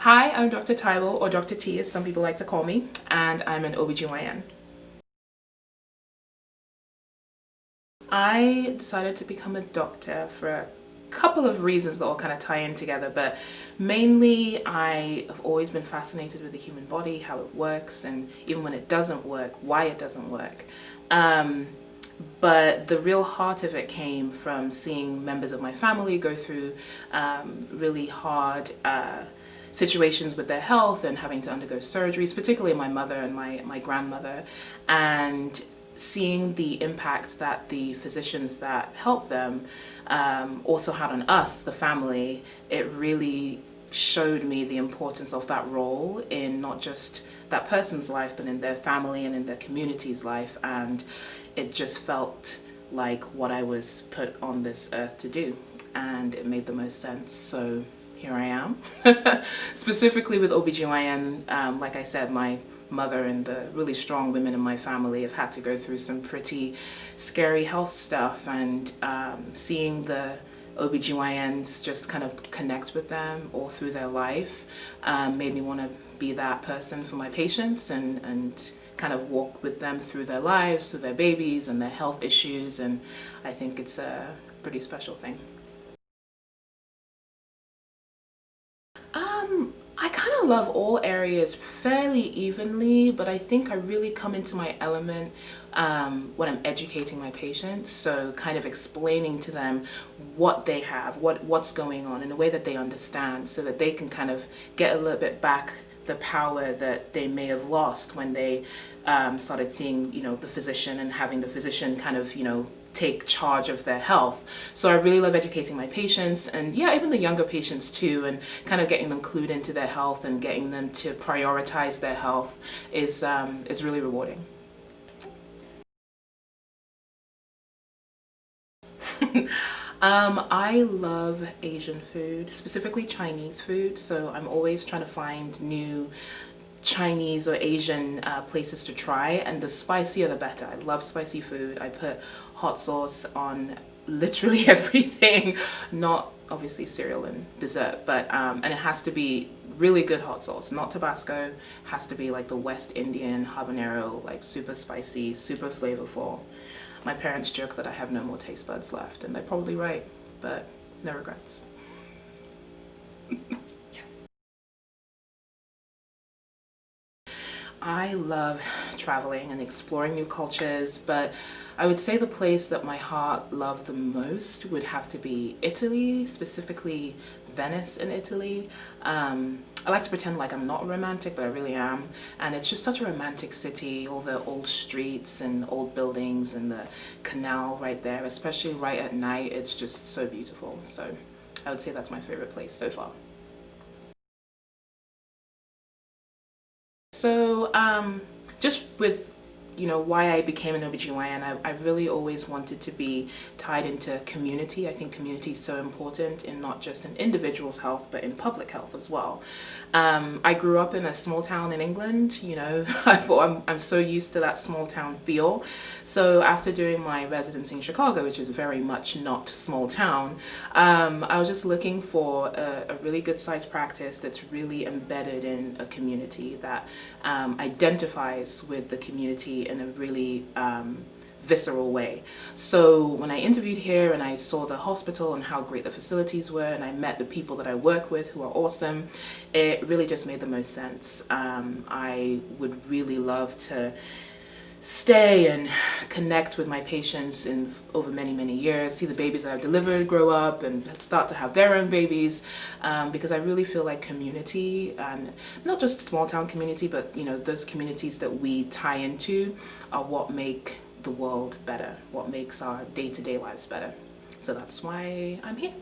Hi, I'm Dr. Taiwo, or Dr. T as some people like to call me, and I'm an OBGYN. I decided to become a doctor for a couple of reasons that all kind of tie in together, but mainly I have always been fascinated with the human body, how it works, and even when it doesn't work, why it doesn't work. But the real heart of it came from seeing members of my family go through really hard situations with their health and having to undergo surgeries, particularly my mother and my grandmother, and seeing the impact that the physicians that helped them also had on us, the family. It really showed me the importance of that role in not just that person's life, but in their family and in their community's life. And it just felt like what I was put on this earth to do, and it made the most sense. So here I am. Specifically with OBGYN, like I said, my mother and the really strong women in my family have had to go through some pretty scary health stuff, and seeing the OBGYNs just kind of connect with them all through their life made me want to be that person for my patients and kind of walk with them through their lives, through their babies and their health issues, and I think it's a pretty special thing. I kind of love all areas fairly evenly, but I think I really come into my element when I'm educating my patients. So kind of explaining to them what they have, what's going on in a way that they understand, so that they can kind of get a little bit back the power that they may have lost when they started seeing, the physician and having the physician kind of, take charge of their health. So I really love educating my patients, and yeah, even the younger patients too, and kind of getting them clued into their health and getting them to prioritize their health is really rewarding. I love Asian food, specifically Chinese food. So I'm always trying to find new Chinese or Asian places to try, and the spicier the better. I love spicy food. I put hot sauce on literally everything, not obviously cereal and dessert, but and it has to be really good hot sauce, not Tabasco. Has to be like the West Indian habanero, like super spicy, super flavorful. My parents joke that I have no more taste buds left, and they're probably right, but no regrets. I love traveling and exploring new cultures, but I would say the place that my heart loved the most would have to be Italy, specifically Venice in Italy. I like to pretend like I'm not a romantic, but I really am. And it's just such a romantic city, all the old streets and old buildings and the canal right there, especially right at night. It's just so beautiful. So I would say that's my favorite place so far. So just with why I became an OBGYN, I really always wanted to be tied into community. I think community is so important in not just an individual's health, but in public health as well. I grew up in a small town in England, I'm so used to that small town feel. So after doing my residency in Chicago, which is very much not small town, I was just looking for a really good sized practice that's really embedded in a community that identifies with the community in a really visceral way. So when I interviewed here and I saw the hospital and how great the facilities were, and I met the people that I work with who are awesome, it really just made the most sense. I would really love to stay and connect with my patients in over many years, see the babies that I've delivered grow up and start to have their own babies, because I really feel like community, and not just small town community, but those communities that we tie into are what make the world better, what makes our day-to-day lives better. So that's why I'm here.